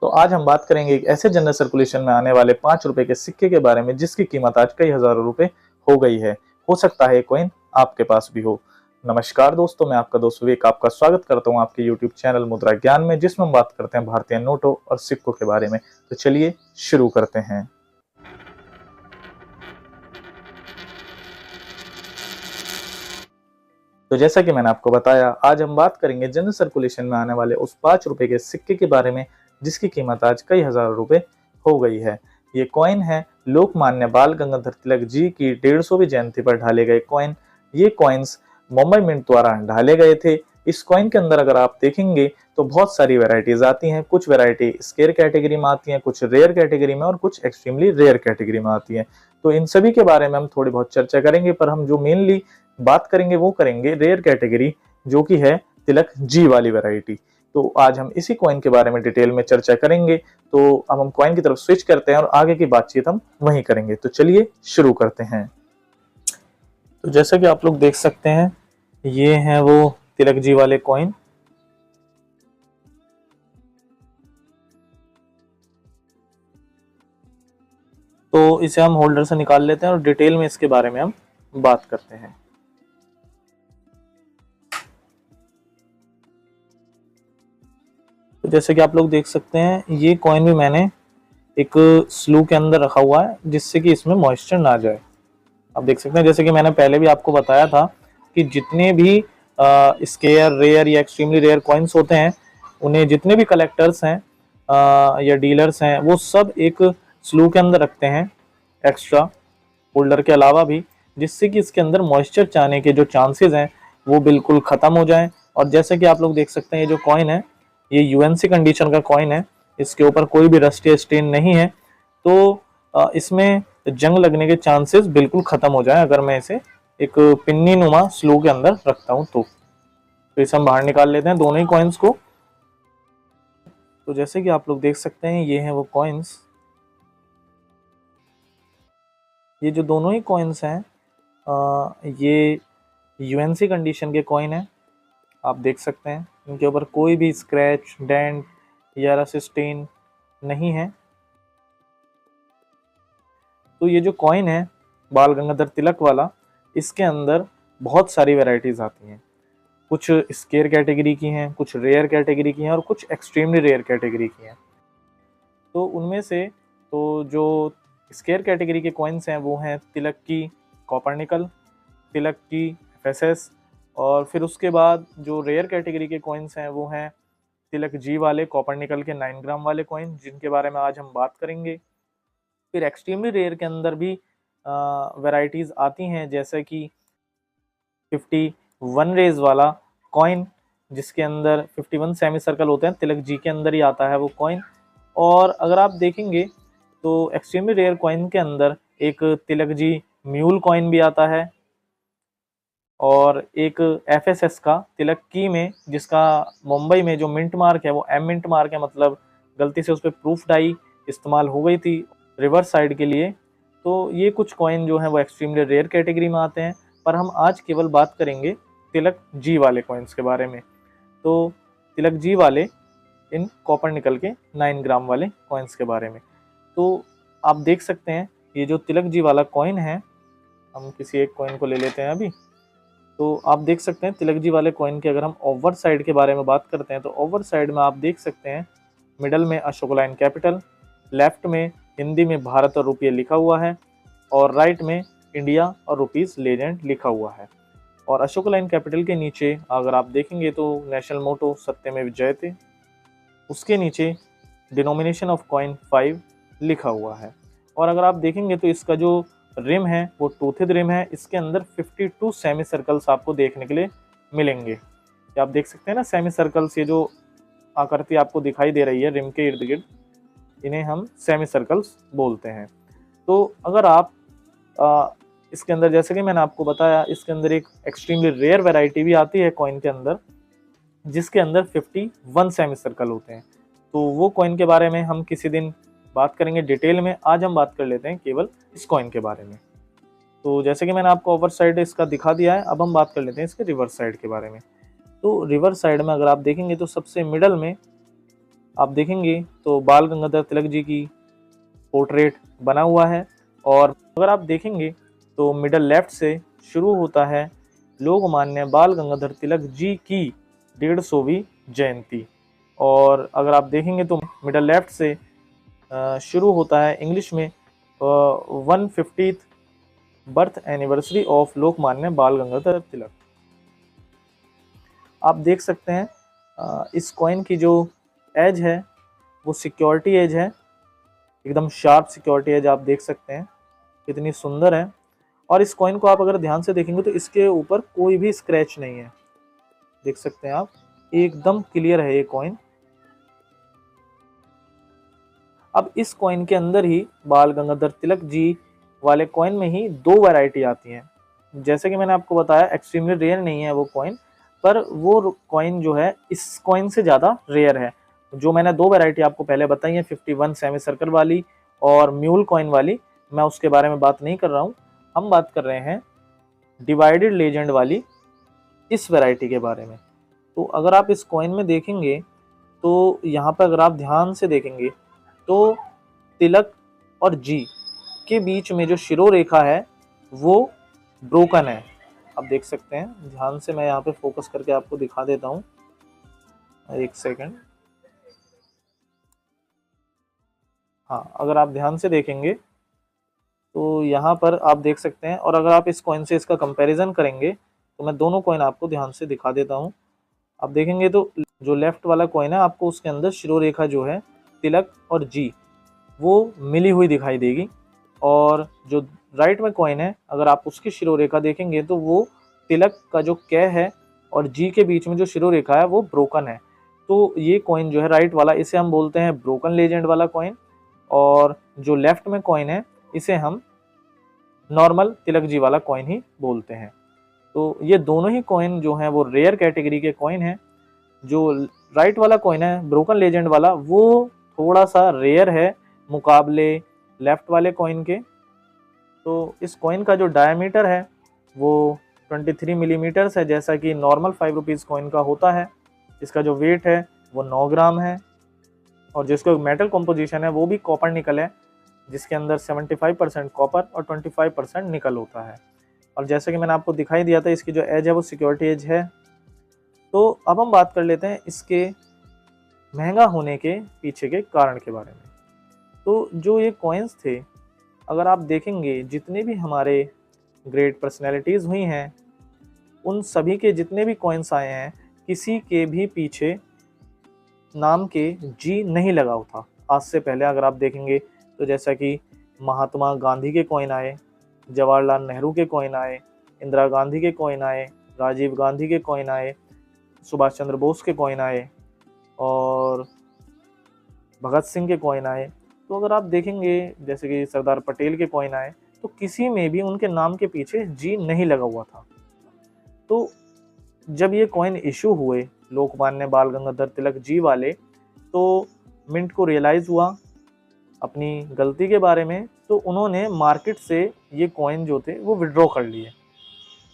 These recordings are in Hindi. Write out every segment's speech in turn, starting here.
तो आज हम बात करेंगे एक ऐसे जनरल सर्कुलेशन में आने वाले 5 रुपए के सिक्के के बारे में जिसकी कीमत आज कई हजारों रुपए हो गई है। हो सकता है ये कॉइन आपके पास भी हो। नमस्कार दोस्तों, मैं आपका दोस्त विवेक आपका स्वागत करता हूं आपके YouTube चैनल मुद्रा ज्ञान में, जिसमें हम बात करते हैं भारतीय नोटों और सिक्कों के बारे में। तो चलिए शुरू करते हैं। तो जैसा कि मैंने आपको बताया, आज हम बात करेंगे जनरल सर्कुलेशन में आने वाले उस 5 रुपए के सिक्के के बारे में जिसकी कीमत आज कई हजार रुपए हो गई है। ये कॉइन है लोकमान्य बाल गंगाधर तिलक जी की 150वीं जयंती पर ढाले गए कॉइन। ये कॉइन्स मुंबई मिंट द्वारा ढाले गए थे। इस कॉइन के अंदर अगर आप देखेंगे तो बहुत सारी वेराइटीज आती हैं। कुछ वेराइटी स्केयर कैटेगरी में आती हैं, कुछ रेयर कैटेगरी में और कुछ एक्सट्रीमली रेयर कैटेगरी में आती हैं। तो इन सभी के बारे में हम थोड़ी बहुत चर्चा करेंगे, पर हम जो मेनली बात करेंगे वो करेंगे रेयर कैटेगरी, जो कि है तिलक जी वाली वैरायटी। तो आज हम इसी कॉइन के बारे में डिटेल में चर्चा करेंगे। तो अब हम कॉइन की तरफ स्विच करते हैं और आगे की बातचीत हम वहीं करेंगे। तो चलिए शुरू करते हैं। तो जैसा कि आप लोग देख सकते हैं, ये हैं वो तिलक जी वाले कॉइन। तो इसे हम होल्डर से निकाल लेते हैं और डिटेल में इसके बारे में हम बात करते हैं। तो जैसे कि आप लोग देख सकते हैं, ये कॉइन भी मैंने एक स्लू के अंदर रखा हुआ है जिससे कि इसमें मॉइस्चर ना जाए। आप देख सकते हैं, जैसे कि मैंने पहले भी आपको बताया था कि जितने भी स्केयर रेयर या एक्सट्रीमली रेयर कॉइन्स होते हैं, उन्हें जितने भी कलेक्टर्स हैं या डीलर्स हैं, वो सब एक स्लू के अंदर रखते हैं एक्स्ट्रा होल्डर के अलावा भी, जिससे कि इसके अंदर मॉइस्चर जाने के जो चांसेस हैं वो बिल्कुल ख़त्म हो जाएं। और जैसे कि आप लोग देख सकते हैं, ये जो कॉइन है ये यूएनसी कंडीशन का कॉइन है। इसके ऊपर कोई भी रस्ट या स्टेन नहीं है, तो इसमें जंग लगने के चांसेस बिल्कुल खत्म हो जाए अगर मैं इसे एक पिन्नी नुमा स्लो के अंदर रखता हूं तो इसे हम बाहर निकाल लेते हैं दोनों ही कॉइन्स को। तो जैसे कि आप लोग देख सकते हैं, ये हैं वो कॉइन्स। ये जो दोनों ही कॉइन्स हैं ये यूएनसी कंडीशन के कॉइन है। आप देख सकते हैं इनके ऊपर कोई भी स्क्रैच, डेंट या रस्ट स्टेन नहीं है। तो ये जो कॉइन है बाल गंगाधर तिलक वाला, इसके अंदर बहुत सारी वैरायटीज आती हैं। कुछ स्केयर कैटेगरी की हैं, कुछ रेयर कैटेगरी की हैं और कुछ एक्सट्रीमली रेयर कैटेगरी की हैं। तो उनमें से तो जो स्केयर कैटेगरी के कॉइन्स हैं वो हैं तिलक की कॉपर निकल, तिलक की एफएसएस, और फिर उसके बाद जो रेयर कैटेगरी के कॉइन्स हैं वो हैं तिलक जी वाले कॉपर निकल के 9 ग्राम वाले कॉइन, जिनके बारे में आज हम बात करेंगे। फिर एक्सट्रीमली रेयर के अंदर भी वैरायटीज़ आती हैं, जैसे कि 51 रेज वाला कॉइन, जिसके अंदर 51 सेमी सर्कल होते हैं, तिलक जी के अंदर ही आता है वो कॉइन। और अगर आप देखेंगे तो एक्सट्रीमली रेयर कॉइन के अंदर एक तिलक जी म्यूल कॉइन भी आता है, और एक एफएसएस का तिलक की में, जिसका मुंबई में जो मिंट मार्क है वो एम मिंट मार्क है, मतलब गलती से उस पर प्रूफ डाई इस्तेमाल हो गई थी रिवर्स साइड के लिए। तो ये कुछ कॉइन जो हैं वो एक्सट्रीमली रेयर कैटेगरी में आते हैं, पर हम आज केवल बात करेंगे तिलक जी वाले कॉइन्स के बारे में। तो तिलक जी वाले इन कॉपर निकल के 9 ग्राम वाले कॉइन्स के बारे में। तो आप देख सकते हैं ये जो तिलक जी वाला कॉइन है, हम किसी एक कॉइन को ले लेते हैं अभी। तो आप देख सकते हैं तिलक जी वाले कॉइन के अगर हम ओवर साइड के बारे में बात करते हैं, तो ओवर साइड में आप देख सकते हैं मिडल में अशोक लाइन कैपिटल, लेफ्ट में हिंदी में भारत और रुपये लिखा हुआ है, और राइट में इंडिया और रुपीस लेजेंड लिखा हुआ है। और अशोक लाइन कैपिटल के नीचे अगर आप देखेंगे तो नेशनल मोटो सत्यमेव जयते, उसके नीचे डिनोमिनेशन ऑफ कॉइन 5 लिखा हुआ है। और अगर आप देखेंगे तो इसका जो रिम है वो टूथेड रिम है। इसके अंदर 52 सेमी सर्कल्स आपको देखने के लिए मिलेंगे। ये आप देख सकते हैं ना, सेमी सर्कल्स, ये जो आकृति आपको दिखाई दे रही है रिम के इर्द गिर्द, इन्हें हम सेमी सर्कल्स बोलते हैं। तो अगर आप इसके अंदर, जैसे कि मैंने आपको बताया, इसके अंदर एक एक्सट्रीमली रेयर वैरायटी भी आती है कॉइन के अंदर, जिसके अंदर 51 सेमी सर्कल होते हैं। तो वो कॉइन के बारे में हम किसी दिन बात करेंगे डिटेल में। आज हम बात कर लेते हैं केवल इस कॉइन के बारे में। तो जैसे कि मैंने आपको ओवर साइड इसका दिखा दिया है, अब हम बात कर लेते हैं इसके रिवर्स साइड के बारे में। तो रिवर्स साइड में अगर आप देखेंगे तो सबसे मिडल में आप देखेंगे तो बाल गंगाधर तिलक जी की पोर्ट्रेट बना हुआ है। और अगर आप देखेंगे तो मिडल लेफ्ट से शुरू होता है लोकमान्य बाल गंगाधर तिलक जी की 150वीं जयंती। और अगर आप देखेंगे तो मिडल लेफ्ट से शुरू होता है इंग्लिश में 150th birth anniversary of Lokmanya बाल गंगाधर तिलक। आप देख सकते हैं इस कॉइन की जो एज है वो सिक्योरिटी एज है, एकदम शार्प सिक्योरिटी एज आप देख सकते हैं कितनी सुंदर है। और इस कॉइन को आप अगर ध्यान से देखेंगे तो इसके ऊपर कोई भी स्क्रैच नहीं है, देख सकते हैं आप, एकदम क्लियर है ये कॉइन। अब इस कॉइन के अंदर ही बाल गंगाधर तिलक जी वाले कॉइन में ही 2 वैरायटी आती हैं। जैसे कि मैंने आपको बताया एक्सट्रीमली रेयर नहीं है वो कॉइन, पर वो कॉइन जो है इस कॉइन से ज़्यादा रेयर है। जो मैंने 2 वैरायटी आपको पहले बताई है 51 सेमी सर्कल वाली और म्यूल कॉइन वाली, मैं उसके बारे में बात नहीं कर रहा हूँ। हम बात कर रहे हैं डिवाइडेड लेजेंड वाली इस वैरायटी के बारे में। तो अगर आप इस कॉइन में देखेंगे तो यहाँ पर अगर आप ध्यान से देखेंगे तो तिलक और जी के बीच में जो शिरोरेखा है वो ब्रोकन है। आप देख सकते हैं ध्यान से, मैं यहाँ पे फोकस करके आपको दिखा देता हूँ, एक सेकंड। हाँ, अगर आप ध्यान से देखेंगे तो यहाँ पर आप देख सकते हैं। और अगर आप इस कॉइन से इसका कंपैरिजन करेंगे तो मैं दोनों कॉइन आपको ध्यान से दिखा देता हूँ। आप देखेंगे तो जो लेफ्ट वाला कॉइन है आपको उसके अंदर शिरोरेखा जो है तिलक और जी वो मिली हुई दिखाई देगी। और जो राइट में कॉइन है अगर आप उसकी शिरोरेखा देखेंगे तो वो तिलक का जो कै है और जी के बीच में जो शिरोरेखा है वो ब्रोकन है। तो ये कॉइन जो है राइट वाला, इसे हम बोलते हैं ब्रोकन लेजेंड वाला कॉइन। और जो लेफ्ट में कॉइन है इसे हम नॉर्मल तिलक जी वाला कॉइन ही बोलते हैं। तो ये दोनों ही कॉइन जो हैं वो रेयर कैटेगरी के कॉइन हैं। जो राइट वाला कॉइन है ब्रोकन लेजेंड वाला वो थोड़ा सा रेयर है मुकाबले लेफ्ट वाले कॉइन के। तो इस कॉइन का जो डायमीटर है वो 23 मिलीमीटर्स है, जैसा कि नॉर्मल 5 रुपीज़ कॉइन का होता है। इसका जो वेट है वो 9 ग्राम है। और जिसका मेटल कॉम्पोजिशन है वो भी कॉपर निकल है, जिसके अंदर 75% कॉपर और 25% निकल होता है। और जैसे कि मैंने आपको दिखाई दिया था इसकी जो एज है वो सिक्योरिटी एज है। तो अब हम बात कर लेते हैं इसके महंगा होने के पीछे के कारण के बारे में। तो जो ये कॉइन्स थे अगर आप देखेंगे जितने भी हमारे ग्रेट पर्सनैलिटीज़ हुई हैं उन सभी के जितने भी कॉइन्स आए हैं किसी के भी पीछे नाम के जी नहीं लगा हुआ था आज से पहले। अगर आप देखेंगे तो जैसा कि महात्मा गांधी के कॉइन आए, जवाहरलाल नेहरू के कॉइन आए, इंदिरा गांधी के कॉइन आए, राजीव गांधी के कॉइन आए, सुभाष चंद्र बोस के कॉइन आए और भगत सिंह के कॉइन आए। तो अगर आप देखेंगे जैसे कि सरदार पटेल के कॉइन आए तो किसी में भी उनके नाम के पीछे जी नहीं लगा हुआ था। तो जब ये कॉइन इशू हुए लोकमान्य बाल गंगाधर तिलक जी वाले तो मिंट को रियलाइज़ हुआ अपनी गलती के बारे में। तो उन्होंने मार्केट से ये कॉइन जो थे वो विड्रॉ कर लिए,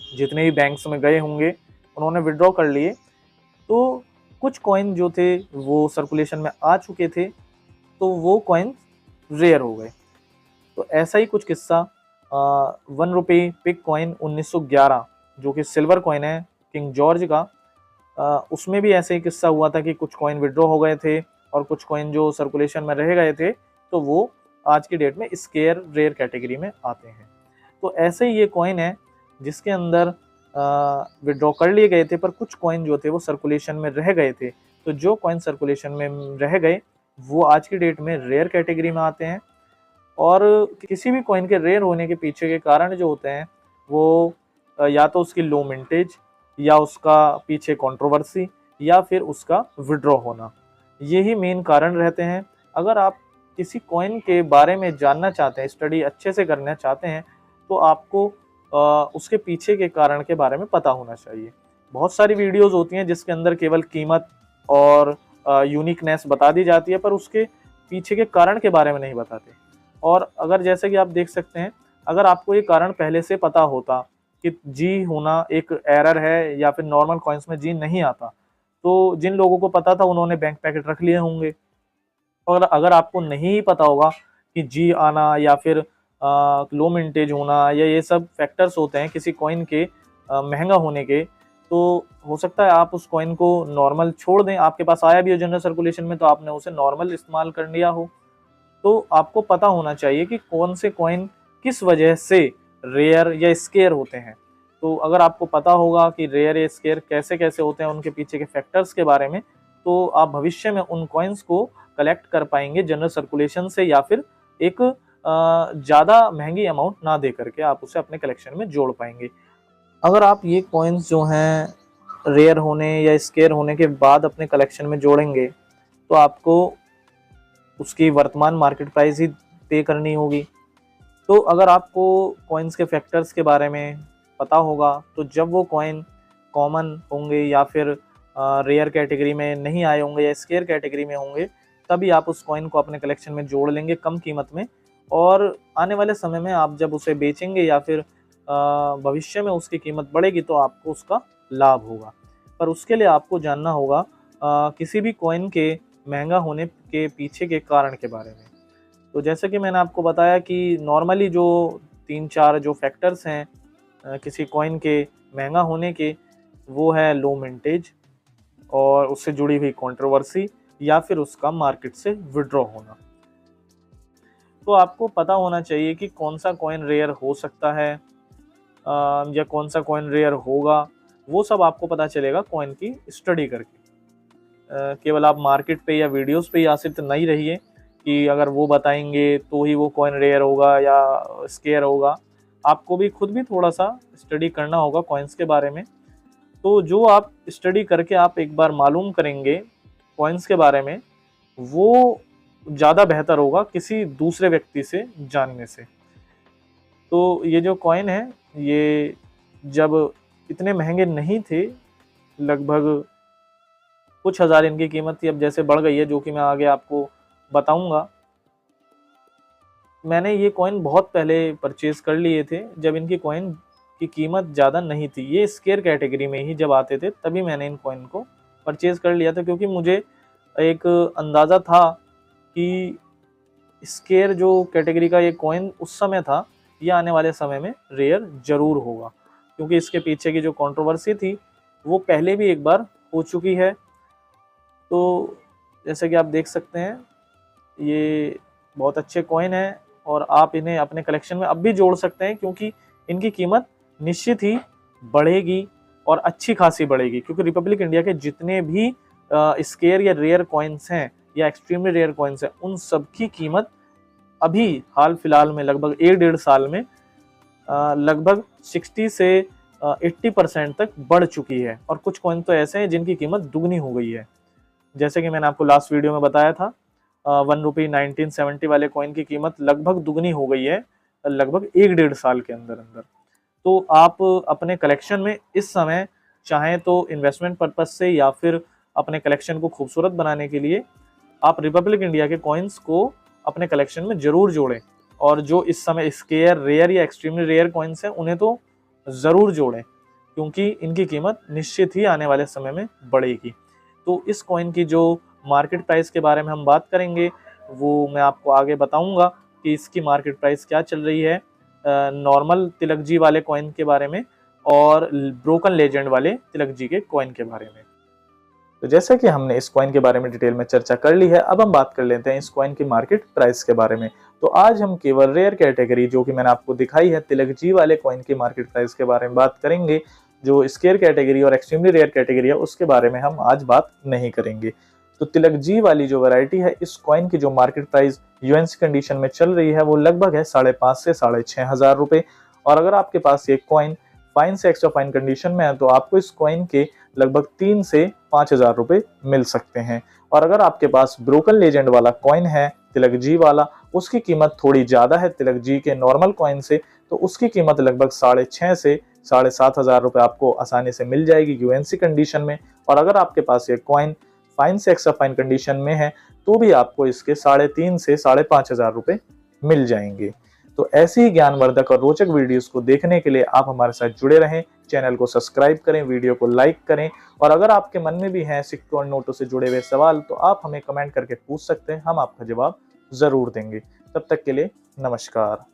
जितने भी बैंक्स में गए होंगे उन्होंने विड्रॉ कर लिए। तो कुछ कॉइन जो थे वो सर्कुलेशन में आ चुके थे तो वो कॉइन रेयर हो गए। तो ऐसा ही कुछ किस्सा 1 रुपये पिक कॉइन 1911 जो कि सिल्वर कॉइन है किंग जॉर्ज का, उसमें भी ऐसे ही किस्सा हुआ था कि कुछ कॉइन विड्रॉ हो गए थे और कुछ कॉइन जो सर्कुलेशन में रह गए थे तो वो आज की डेट में स्केयर रेयर कैटेगरी में आते हैं। तो ऐसे ही ये कॉइन है जिसके अंदर विड्रॉ कर लिए गए थे पर कुछ कॉइन जो थे वो सर्कुलेशन में रह गए थे। तो जो कॉइन सर्कुलेशन में रह गए वो आज की डेट में रेयर कैटेगरी में आते हैं। और किसी भी कॉइन के रेयर होने के पीछे के कारण जो होते हैं वो या तो उसकी लो मिंटेज या उसका पीछे कंट्रोवर्सी या फिर उसका विड्रॉ होना, यही मेन कारण रहते हैं। अगर आप किसी कॉइन के बारे में जानना चाहते हैं, स्टडी अच्छे से करना चाहते हैं तो आपको उसके पीछे के कारण के बारे में पता होना चाहिए। बहुत सारी वीडियोस होती हैं जिसके अंदर केवल कीमत और यूनिकनेस बता दी जाती है पर उसके पीछे के कारण के बारे में नहीं बताते। और अगर जैसे कि आप देख सकते हैं अगर आपको ये कारण पहले से पता होता कि जी होना एक एरर है या फिर नॉर्मल कॉइन्स में जी नहीं आता तो जिन लोगों को पता था उन्होंने बैंक पैकेट रख लिए होंगे और अगर आपको नहीं पता होगा कि जी आना या फिर लो मिंटेज होना या ये सब फैक्टर्स होते हैं किसी कॉइन के महंगा होने के, तो हो सकता है आप उस कॉइन को नॉर्मल छोड़ दें। आपके पास आया भी हो जनरल सर्कुलेशन में तो आपने उसे नॉर्मल इस्तेमाल कर लिया हो। तो आपको पता होना चाहिए कि कौन से कॉइन किस वजह से रेयर या स्केयर होते हैं। तो अगर आपको पता होगा कि रेयर या स्केयर कैसे कैसे होते हैं, उनके पीछे के फैक्टर्स के बारे में, तो आप भविष्य में उन कॉइन्स को कलेक्ट कर पाएंगे जनरल सर्कुलेशन से, या फिर एक ज़्यादा महंगी अमाउंट ना दे करके आप उसे अपने कलेक्शन में जोड़ पाएंगे। अगर आप ये कॉइन्स जो हैं रेयर होने या स्केयर होने के बाद अपने कलेक्शन में जोड़ेंगे तो आपको उसकी वर्तमान मार्केट प्राइस ही पे करनी होगी। तो अगर आपको कॉइन्स के फैक्टर्स के बारे में पता होगा तो जब वो कॉइन कॉमन होंगे या फिर रेयर कैटेगरी में नहीं आए होंगे या स्केयर कैटेगरी में होंगे, तभी आप उस कॉइन को अपने कलेक्शन में जोड़ लेंगे कम कीमत में। और आने वाले समय में आप जब उसे बेचेंगे या फिर भविष्य में उसकी कीमत बढ़ेगी तो आपको उसका लाभ होगा। पर उसके लिए आपको जानना होगा किसी भी कॉइन के महंगा होने के पीछे के कारण के बारे में। तो जैसे कि मैंने आपको बताया कि नॉर्मली जो 3-4 जो फैक्टर्स हैं किसी कॉइन के महंगा होने के, वो है लो मिंटेज और उससे जुड़ी हुई कंट्रोवर्सी या फिर उसका मार्केट से विड्रॉ होना। तो आपको पता होना चाहिए कि कौन सा कॉइन रेयर हो सकता है या कौन सा कॉइन रेयर होगा। वो सब आपको पता चलेगा कॉइन की स्टडी करके। केवल आप मार्केट पे या वीडियोस पे ही आश्रित नहीं रहिए कि अगर वो बताएंगे तो ही वो कॉइन रेयर होगा या स्केयर होगा। आपको भी खुद भी थोड़ा सा स्टडी करना होगा कॉइन्स के बारे में। तो जो आप स्टडी करके आप एक बार मालूम करेंगे कॉइन्स के बारे में, वो ज़्यादा बेहतर होगा किसी दूसरे व्यक्ति से जानने से। तो ये जो कॉइन है ये जब इतने महंगे नहीं थे, लगभग कुछ हज़ार इनकी कीमत थी, अब जैसे बढ़ गई है जो कि मैं आगे आपको बताऊंगा। मैंने ये कॉइन बहुत पहले परचेज़ कर लिए थे जब इनकी कॉइन की कीमत ज़्यादा नहीं थी। ये स्केयर कैटेगरी में ही जब आते थे तभी मैंने इन कॉइन को परचेज़ कर लिया था, क्योंकि मुझे एक अंदाज़ा था कि स्केयर जो कैटेगरी का ये कॉइन उस समय था, ये आने वाले समय में रेयर ज़रूर होगा, क्योंकि इसके पीछे की जो कंट्रोवर्सी थी वो पहले भी एक बार हो चुकी है। तो जैसे कि आप देख सकते हैं ये बहुत अच्छे कॉइन हैं और आप इन्हें अपने कलेक्शन में अब भी जोड़ सकते हैं, क्योंकि इनकी कीमत निश्चित ही बढ़ेगी और अच्छी खासी बढ़ेगी, क्योंकि रिपब्लिक इंडिया के जितने भी स्केयर या रेयर कॉइन्स हैं या एक्सट्रीमली रेयर कॉइन्स हैं, उन सब की कीमत अभी हाल फिलहाल में लगभग 1-1.5 साल में लगभग 60 से 80% तक बढ़ चुकी है। और कुछ कॉइन तो ऐसे हैं जिनकी कीमत दुगनी हो गई है। जैसे कि मैंने आपको लास्ट वीडियो में बताया था, 1 रुपये 1970 वाले कॉइन की कीमत लगभग दुगनी हो गई है लगभग 1-1.5 साल के अंदर अंदर। तो आप अपने कलेक्शन में इस समय चाहें तो इन्वेस्टमेंट पर्पज से या फिर अपने कलेक्शन को खूबसूरत बनाने के लिए आप रिपब्लिक इंडिया के कॉइन्स को अपने कलेक्शन में ज़रूर जोड़ें। और जो इस समय स्केयर रेयर या एक्सट्रीमली रेयर कॉइन्स हैं उन्हें तो ज़रूर जोड़ें, क्योंकि इनकी कीमत निश्चित ही आने वाले समय में बढ़ेगी। तो इस कॉइन की जो मार्केट प्राइस के बारे में हम बात करेंगे वो मैं आपको आगे बताऊंगा कि इसकी मार्केट प्राइस क्या चल रही है नॉर्मल तिलक जी वाले कॉइन के बारे में और ब्रोकन लेजेंड वाले तिलक जी के कॉइन के बारे में। तो जैसा कि हमने इस कॉइन के बारे में डिटेल में चर्चा कर ली है, अब हम बात कर लेते हैं इस कॉइन की मार्केट प्राइस के बारे में। तो आज हम केवल रेयर कैटेगरी जो कि मैंने आपको दिखाई है तिलक जी वाले कॉइन की मार्केट प्राइस के बारे में बात करेंगे। जो स्केयर कैटेगरी और एक्सट्रीमली रेयर कैटेगरी है उसके बारे में हम आज बात नहीं करेंगे। तो तिलक जी वाली जो वैरायटी है, इस कॉइन की जो मार्केट प्राइस यूएनसी कंडीशन में चल रही है वो लगभग है 5,500 से 6,500 रुपए। और अगर आपके पास ये कॉइन फाइन से एक्स्ट्रा फाइन कंडीशन में है तो आपको इस कॉइन के लगभग 3 से 5,000 रुपए मिल सकते हैं। और अगर आपके पास ब्रोकन लेजेंड वाला कॉइन है तिलक जी वाला, उसकी कीमत थोड़ी ज्यादा है तिलक जी के नॉर्मल कॉइन से, तो उसकी कीमत लगभग 6,500 से 7,500 रुपए आपको आसानी से मिल जाएगी यूएनसी कंडीशन में। और अगर आपके पास ये कॉइन फाइन से एक्स्ट्रा फाइन कंडीशन में है तो भी आपको इसके 3,500 से 5,500 रुपए मिल जाएंगे। तो ऐसी ही ज्ञानवर्धक और रोचक वीडियोस को देखने के लिए आप हमारे साथ जुड़े रहें। चैनल को सब्सक्राइब करें, वीडियो को लाइक करें, और अगर आपके मन में भी हैं सिक्कों और नोटों से जुड़े हुए सवाल तो आप हमें कमेंट करके पूछ सकते हैं, हम आपका जवाब जरूर देंगे। तब तक के लिए नमस्कार।